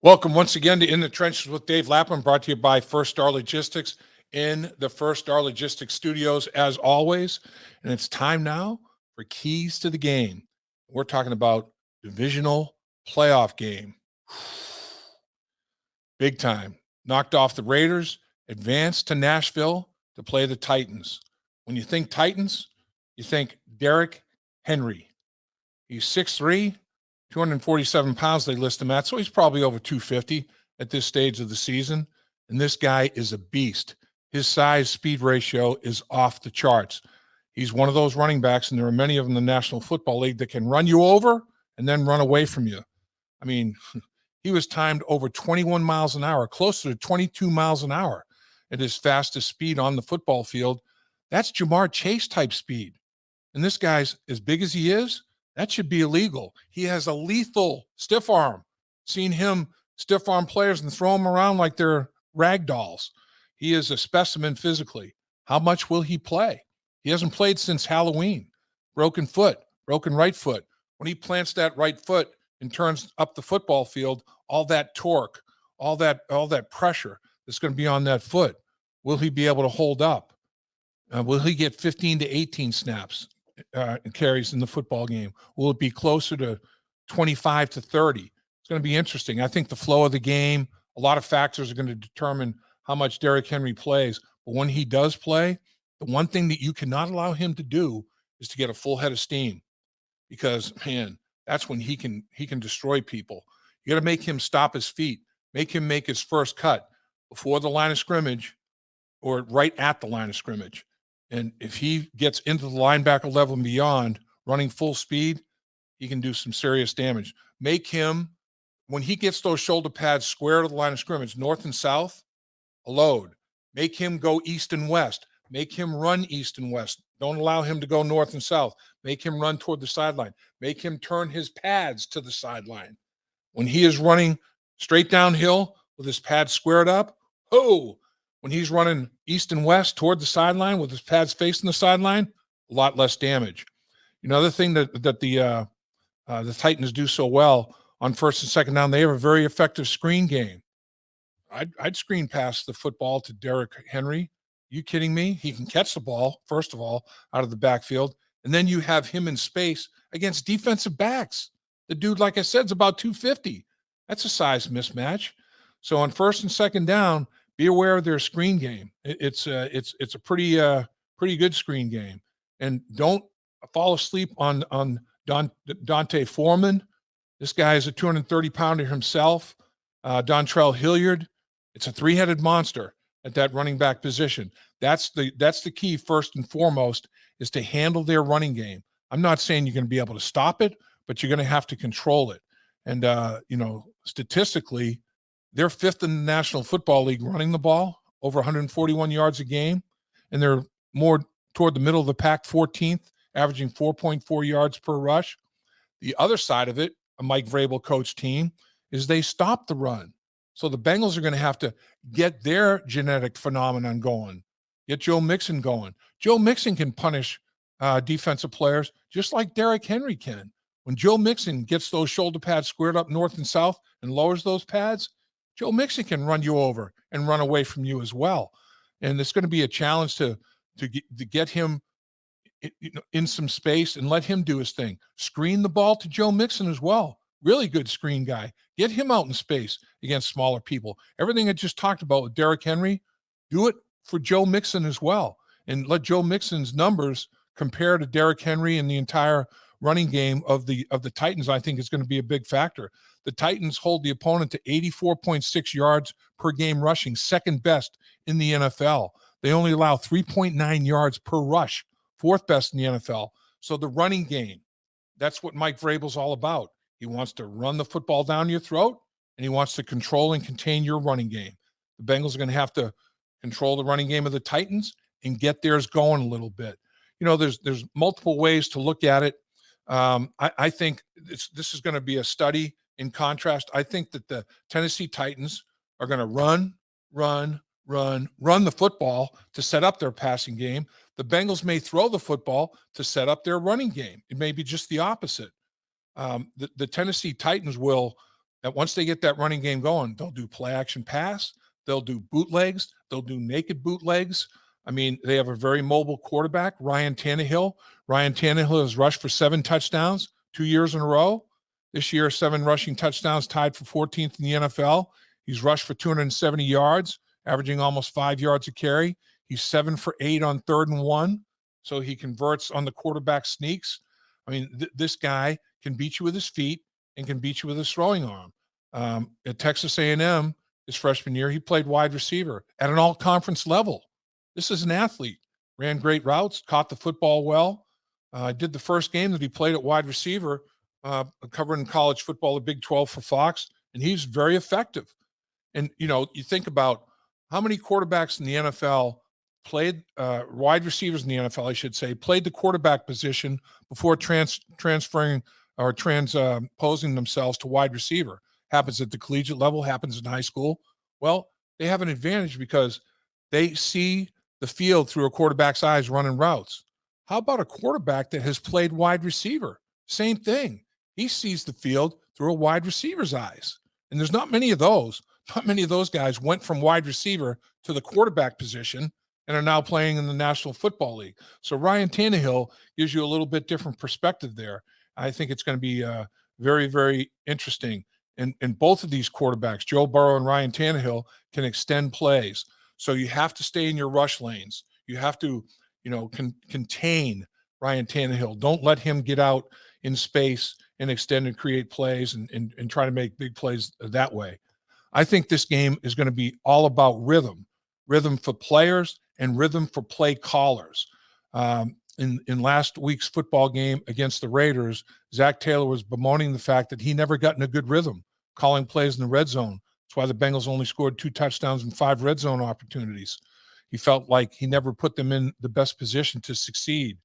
Welcome once again to In the Trenches with Dave Lapham, brought to you by First Star Logistics in the First Star Logistics studios, as always. And it's time now for Keys to the Game. We're talking about divisional playoff game. Big time. Knocked off the Raiders, advanced to Nashville to play the Titans. When you think Titans, you think Derrick Henry. He's 6'3", 247 pounds they list him at, so he's probably over 250 at this stage of the season. And this guy is a beast. His size-speed ratio is off the charts. He's one of those running backs, and there are many of them in the National Football League that can run you over and then run away from you. I mean, he was timed over 21 miles an hour, closer to 22 miles an hour at his fastest speed on the football field. That's Jamar Chase type speed. And this guy's as big as he is, that should be illegal. He has a lethal stiff arm. Seen him stiff arm players and throw them around like they're rag dolls. He is a specimen physically. How much will he play? He hasn't played since Halloween. Broken foot, broken right foot. When he plants that right foot and turns up the football field, all that torque, all that pressure that's going to be on that foot, will he be able to hold up? Will he get 15 to 18 snaps? Carries in the football game? Will it be closer to 25 to 30? It's going to be interesting. I think the flow of the game, a lot of factors are going to determine how much Derrick Henry plays. But when he does play, the one thing that you cannot allow him to do is to get a full head of steam, because, man, that's when he can destroy people. You got to make him stop his feet, make him make his first cut before the line of scrimmage or right at the line of scrimmage. And if he gets into the linebacker level and beyond, running full speed, he can do some serious damage. Make him, when he gets those shoulder pads square to the line of scrimmage, north and south, a load. Make him go east and west. Make him run east and west. Don't allow him to go north and south. Make him run toward the sideline. Make him turn his pads to the sideline. When he is running straight downhill with his pads squared up, when he's running east and west toward the sideline with his pads facing the sideline, a lot less damage. Another thing that the Titans do so well on first and second down, they have a very effective screen game. I'd screen pass the football to Derrick Henry. You kidding me? He can catch the ball, first of all, out of the backfield, and then you have him in space against defensive backs. The dude, like I said, is about 250. That's a size mismatch. So on first and second down, be aware of their screen game. It's a pretty good screen game, and don't fall asleep on Dante Foreman. This guy is a 230-pounder himself. Dontrell Hilliard. It's a three-headed monster at that running back position. That's the key first and foremost, is to handle their running game. I'm not saying you're going to be able to stop it, but you're going to have to control it. And statistically, they're fifth in the National Football League running the ball, over 141 yards a game, and they're more toward the middle of the pack, 14th, averaging 4.4 yards per rush. The other side of it, a Mike Vrabel coach team, is they stop the run. So the Bengals are going to have to get their genetic phenomenon going, get Joe Mixon going. Joe Mixon can punish defensive players just like Derrick Henry can. When Joe Mixon gets those shoulder pads squared up north and south and lowers those pads, Joe Mixon can run you over and run away from you as well. And it's going to be a challenge to get him in some space and let him do his thing. Screen the ball to Joe Mixon as well. Really good screen guy. Get him out in space against smaller people. Everything I just talked about with Derrick Henry, do it for Joe Mixon as well. And let Joe Mixon's numbers compare to Derrick Henry and the entire running game of the Titans. I think is going to be a big factor. The Titans hold the opponent to 84.6 yards per game rushing, second best in the NFL. They only allow 3.9 yards per rush, fourth best in the NFL. So the running game, that's what Mike Vrabel's all about. He wants to run the football down your throat, and he wants to control and contain your running game. The Bengals are going to have to control the running game of the Titans and get theirs going a little bit. There's multiple ways to look at it. I think this is going to be a study. In contrast, I think that the Tennessee Titans are going to run the football to set up their passing game. The Bengals may throw the football to set up their running game. It may be just the opposite. The Tennessee Titans will that once they get that running game going, they'll do play action pass, they'll do bootlegs, they'll do naked bootlegs. I mean, they have a very mobile quarterback, Ryan Tannehill. Ryan Tannehill has rushed for 7 touchdowns 2 years in a row. This year, 7 rushing touchdowns, tied for 14th in the NFL. He's rushed for 270 yards, averaging almost 5 yards a carry. He's 7 for 8 on 3rd and 1. So he converts on the quarterback sneaks. I mean, this guy can beat you with his feet and can beat you with his throwing arm. At Texas A&M, his freshman year, he played wide receiver at an all-conference level. This is an athlete. Ran great routes, caught the football well. Did the first game that he played at wide receiver, covering college football, the Big 12 for Fox, and he's very effective. And, you think about how many quarterbacks in the NFL played, wide receivers in the NFL, I should say, played the quarterback position before transferring or transposing themselves to wide receiver. Happens at the collegiate level, happens in high school. Well, they have an advantage because they see the field through a quarterback's eyes running routes. How about a quarterback that has played wide receiver? Same thing. He sees the field through a wide receiver's eyes. And there's not many of those. Not many of those guys went from wide receiver to the quarterback position and are now playing in the National Football League. So Ryan Tannehill gives you a little bit different perspective there. I think it's going to be very, very interesting. And both of these quarterbacks, Joe Burrow and Ryan Tannehill, can extend plays. So you have to stay in your rush lanes. You have to, contain Ryan Tannehill. Don't let him get out in space and extend and create plays and try to make big plays that way. I think this game is going to be all about rhythm for players and rhythm for play callers. In last week's football game against the Raiders, Zac Taylor was bemoaning the fact that he never got in a good rhythm calling plays in the red zone. That's why the Bengals only scored 2 touchdowns and 5 red zone opportunities. He felt like he never put them in the best position to succeed.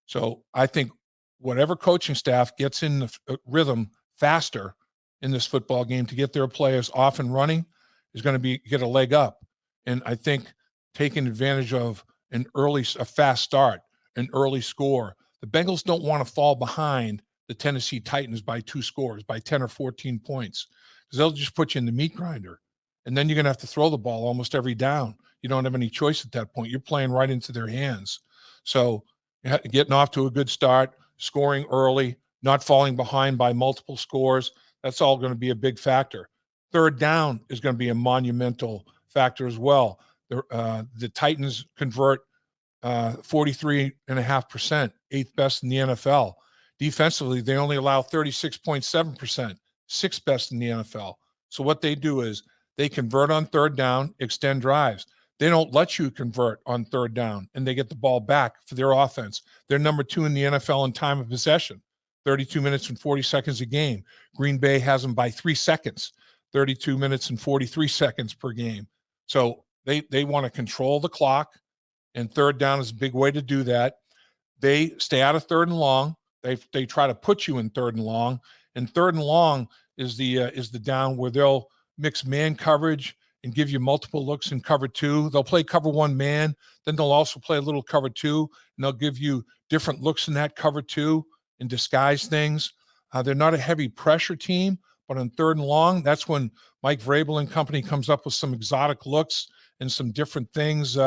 So I think whatever coaching staff gets in the rhythm faster in this football game to get their players off and running is going to get a leg up. And I think taking advantage of a fast start, an early score. The Bengals don't want to fall behind the Tennessee Titans by 2 scores, by 10 or 14 points, because they'll just put you in the meat grinder. And then you're going to have to throw the ball almost every down. You don't have any choice at that point. You're playing right into their hands. So getting off to a good start, scoring early, not falling behind by multiple scores, that's all going to be a big factor. 3rd down is going to be a monumental factor as well. The Titans convert 43.5%, 8th best in the NFL. Defensively, they only allow 36.7%, 6th best in the NFL. So what they do is they convert on 3rd down, extend drives. They don't let you convert on 3rd down, and they get the ball back for their offense. They're number 2 in the NFL in time of possession, 32 minutes and 40 seconds a game. Green Bay has them by 3 seconds, 32 minutes and 43 seconds per game. So they want to control the clock, and 3rd down is a big way to do that. They stay out of 3rd and long. They try to put you in 3rd and long, and 3rd and long is the down where they'll mix man coverage and give you multiple looks in cover 2. They'll play cover 1 man, then they'll also play a little cover 2, and they'll give you different looks in that cover 2 and disguise things. They're not a heavy pressure team, but on 3rd and long, that's when Mike Vrabel and company comes up with some exotic looks and some different things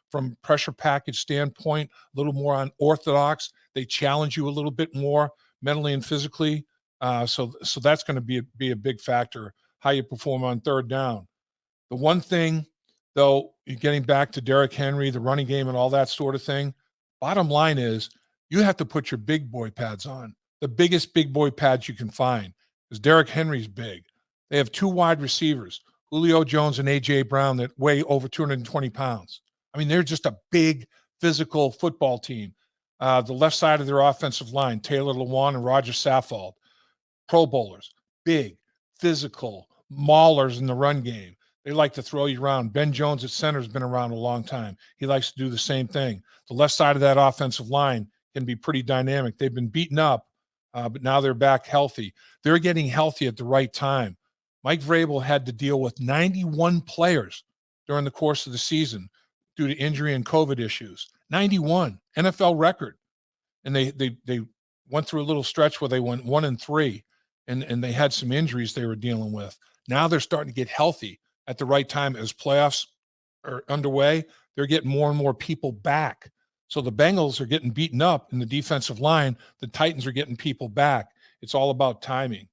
from pressure package standpoint, a little more unorthodox. They challenge you a little bit more mentally and physically. So that's going to be a big factor, how you perform on 3rd down. The one thing, though, getting back to Derrick Henry, the running game and all that sort of thing, bottom line is you have to put your big boy pads on, the biggest big boy pads you can find, because Derrick Henry's big. They have 2 wide receivers, Julio Jones and A.J. Brown, that weigh over 220 pounds. I mean, they're just a big physical football team. The left side of their offensive line, Taylor Lewan and Roger Saffold, Pro Bowlers, big, physical, maulers in the run game. They like to throw you around. Ben Jones at center has been around a long time. He likes to do the same thing. The left side of that offensive line can be pretty dynamic. They've been beaten up, but now they're back healthy. They're getting healthy at the right time. Mike Vrabel had to deal with 91 players during the course of the season due to injury and COVID issues. 91, NFL record. And they went through a little stretch where they went 1-3. and they had some injuries they were dealing with. Now they're starting to get healthy at the right time as playoffs are underway. They're getting more and more people back. So the Bengals are getting beaten up in the defensive line. The Titans are getting people back. It's all about timing.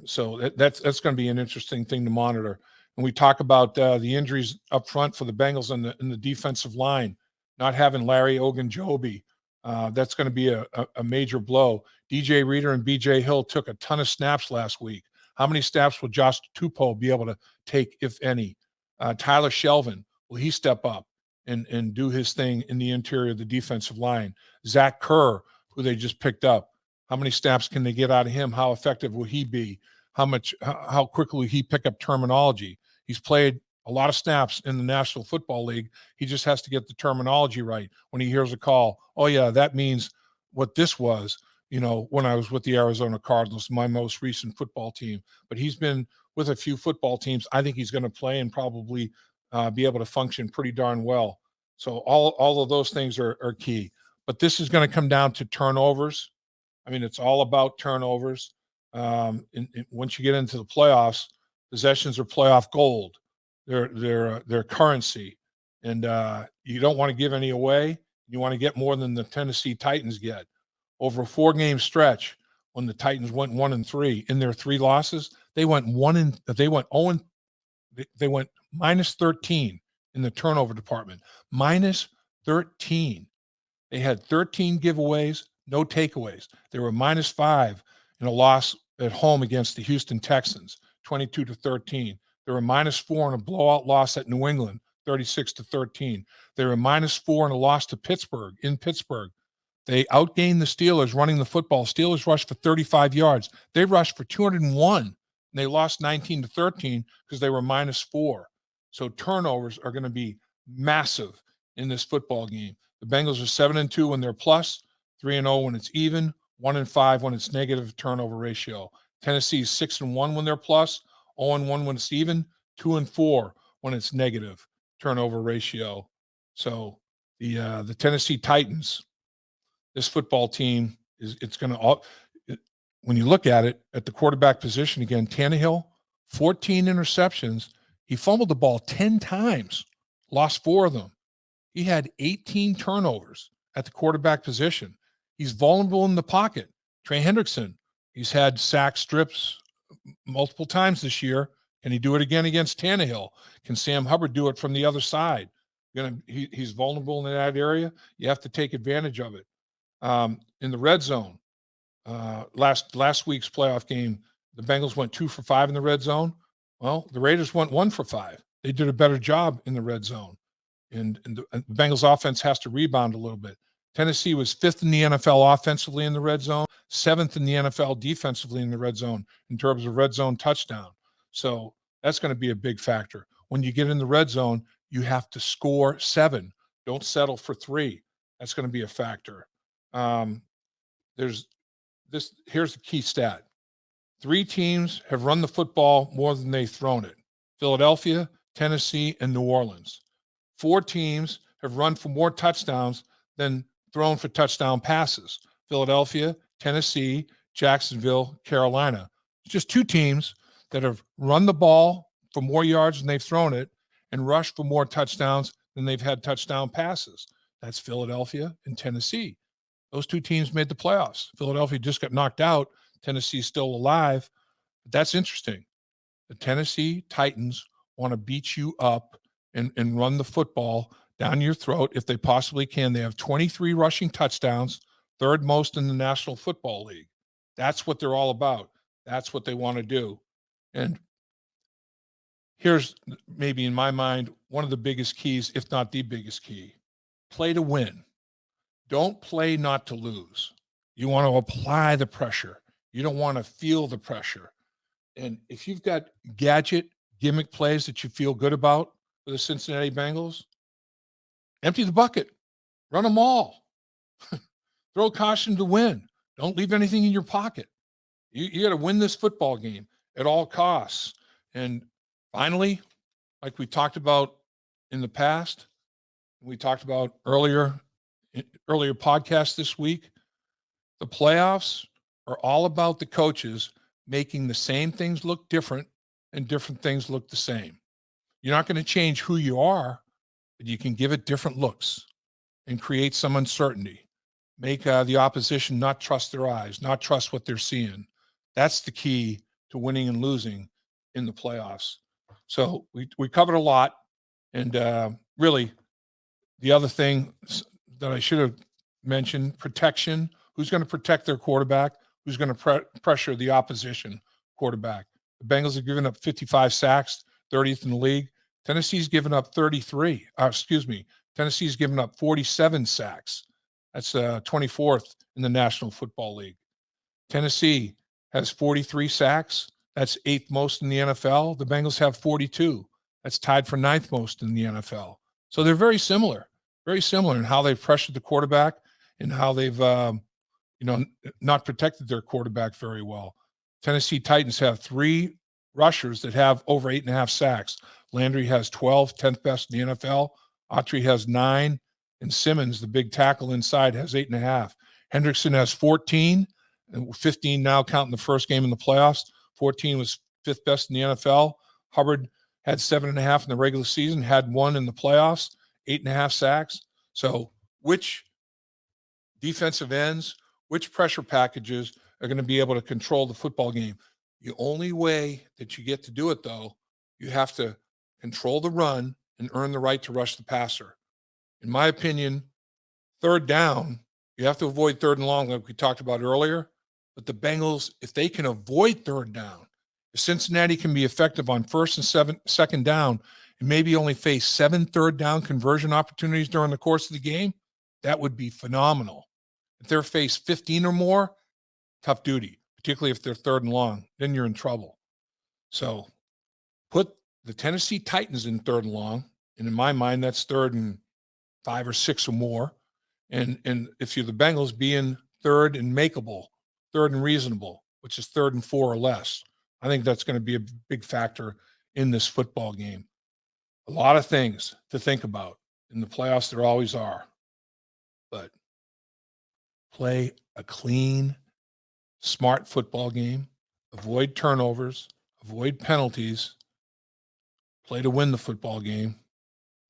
So that's going to be an interesting thing to monitor. And we talk about the injuries up front for the Bengals in the defensive line, not having Larry Ogunjobi. That's going to be a major blow. DJ Reader and BJ Hill took a ton of snaps last week. How many snaps will Josh Tupou be able to take, if any? Tyler Shelvin, will he step up and do his thing in the interior of the defensive line? Zach Kerr, who they just picked up, how many snaps can they get out of him? How effective will he be? How quickly will he pick up terminology? He's played a lot of snaps in the National Football League. He just has to get the terminology right when he hears a call. Oh, yeah, that means what this was, when I was with the Arizona Cardinals, my most recent football team. But he's been with a few football teams. I think he's going to play and probably be able to function pretty darn well. So all of those things are key. But this is going to come down to turnovers. I mean, it's all about turnovers. Once you get into the playoffs, possessions are playoff gold. They're currency, and you don't want to give any away. You want to get more than the Tennessee Titans get. Over a 4-game stretch, when the Titans went 1-3 in their 3 losses, they went minus 13 in the turnover department. Minus 13. They had 13 giveaways, no takeaways. They were minus 5 in a loss at home against the Houston Texans, 22-13. They were minus 4 in a blowout loss at New England, 36-13. They were minus 4 in a loss to Pittsburgh, in Pittsburgh. They outgained the Steelers running the football. Steelers rushed for 35 yards. They rushed for 201, and they lost 19-13 because they were minus 4. So turnovers are going to be massive in this football game. The Bengals are 7-2 when they're plus, 3-0 when it's even, 1-5 when it's negative turnover ratio. Tennessee is 6-1 when they're plus, 0-1 when it's even, 2-4 when it's negative turnover ratio. So the Tennessee Titans, this football team it's going to, when you look at it at the quarterback position again, Tannehill, 14 interceptions. He fumbled the ball 10 times, lost 4 of them. He had 18 turnovers at the quarterback position. He's vulnerable in the pocket. Trey Hendrickson, he's had sack strips multiple times this year. Can he do it again against Tannehill? Can Sam Hubbard do it from the other side? He's vulnerable in that area. You have to take advantage of it. In the red zone, last week's playoff game, the Bengals went 2 for 5 in the red zone. Well, the Raiders went 1 for 5. They did a better job in the red zone. And the Bengals offense has to rebound a little bit. Tennessee was 5th in the NFL offensively in the red zone, 7th in the NFL defensively in the red zone in terms of red zone touchdown. So that's going to be a big factor. When you get in the red zone, you have to score 7. Don't settle for 3. That's going to be a factor. Here's the key stat. 3 teams have run the football more than they've thrown it. Philadelphia, Tennessee, and New Orleans. 4 teams have run for more touchdowns than thrown for touchdown passes. Philadelphia, Tennessee, Jacksonville, Carolina. It's just 2 teams that have run the ball for more yards than they've thrown it and rushed for more touchdowns than they've had touchdown passes. That's Philadelphia and Tennessee. Those 2 teams made the playoffs. Philadelphia just got knocked out. Tennessee's still alive. But that's interesting. The Tennessee Titans want to beat you up and run the football down your throat if they possibly can. They have 23 rushing touchdowns, 3rd most in the National Football League. That's what they're all about. That's what they want to do. And here's maybe in my mind one of the biggest keys, if not the biggest key. Play to win. Don't play not to lose. You want to apply the pressure. You don't want to feel the pressure. And if you've got gadget, gimmick plays that you feel good about for the Cincinnati Bengals, empty the bucket. Run them all. Throw caution to win. Don't leave anything in your pocket. You got to win this football game at all costs. And finally, like we talked about in the past, we talked about earlier podcasts this week, the playoffs are all about the coaches making the same things look different and different things look the same. You're not going to change who you are, but you can give it different looks and create some uncertainty. Make the opposition not trust their eyes, not trust what they're seeing. That's the key to winning and losing in the playoffs. So we covered a lot. And really, the other thing that I should have mentioned, protection. Who's going to protect their quarterback? Who's going to pressure the opposition quarterback? The Bengals have given up 55 sacks, 30th in the league. Tennessee's given up 33. Tennessee's given up 47 sacks. That's 24th in the National Football League. Tennessee has 43 sacks. That's 8th most in the NFL. The Bengals have 42. That's tied for 9th most in the NFL. So they're very similar in how they've pressured the quarterback and how they've, not protected their quarterback very well. Tennessee Titans have 3 rushers that have over 8.5 sacks. Landry has 12, 10th best in the NFL. Autry has 9, and Simmons, the big tackle inside, has 8.5. Hendrickson has 14, and 15 now counting the first game in the playoffs. 14 was 5th best in the NFL. Hubbard had 7.5 in the regular season, had 1 in the playoffs, 8.5 sacks. So which defensive ends, which pressure packages are going to be able to control the football game? The only way that you get to do it, though, you have to control the run and earn the right to rush the passer. In my opinion, third down, you have to avoid 3rd and long like we talked about earlier. But the Bengals, if they can avoid 3rd down, if Cincinnati can be effective on 1st and 2nd down and maybe only face 7 3rd down conversion opportunities during the course of the game, that would be phenomenal. If they're faced 15 or more, tough duty, particularly if they're 3rd and long, then you're in trouble. So put the Tennessee Titans in 3rd and long, and in my mind, that's 3rd and 5 or 6 or more. And if you're the Bengals, be in 3rd and makeable, 3rd and reasonable, which is 3rd and 4 or less. I think that's going to be a big factor in this football game. A lot of things to think about. In the playoffs, there always are. But play a clean, smart football game. Avoid turnovers. Avoid penalties. Play to win the football game.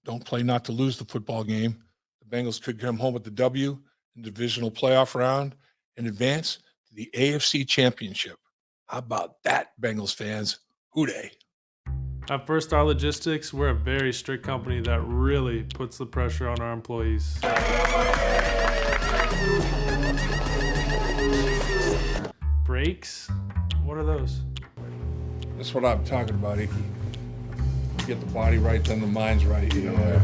Don't play not to lose the football game. The Bengals could come home with the W in the divisional playoff round and advance to the AFC Championship. How about that, Bengals fans? Hooday. At First Star Logistics, we're a very strict company that really puts the pressure on our employees. Brakes? What are those? That's what I'm talking about, Icky. Get the body right, then the mind's right. You know,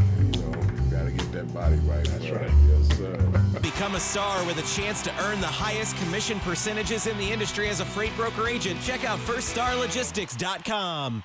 gotta get that body right. That's right. Yes, sir. Become a star with a chance to earn the highest commission percentages in the industry as a freight broker agent. Check out FirstStarLogistics.com.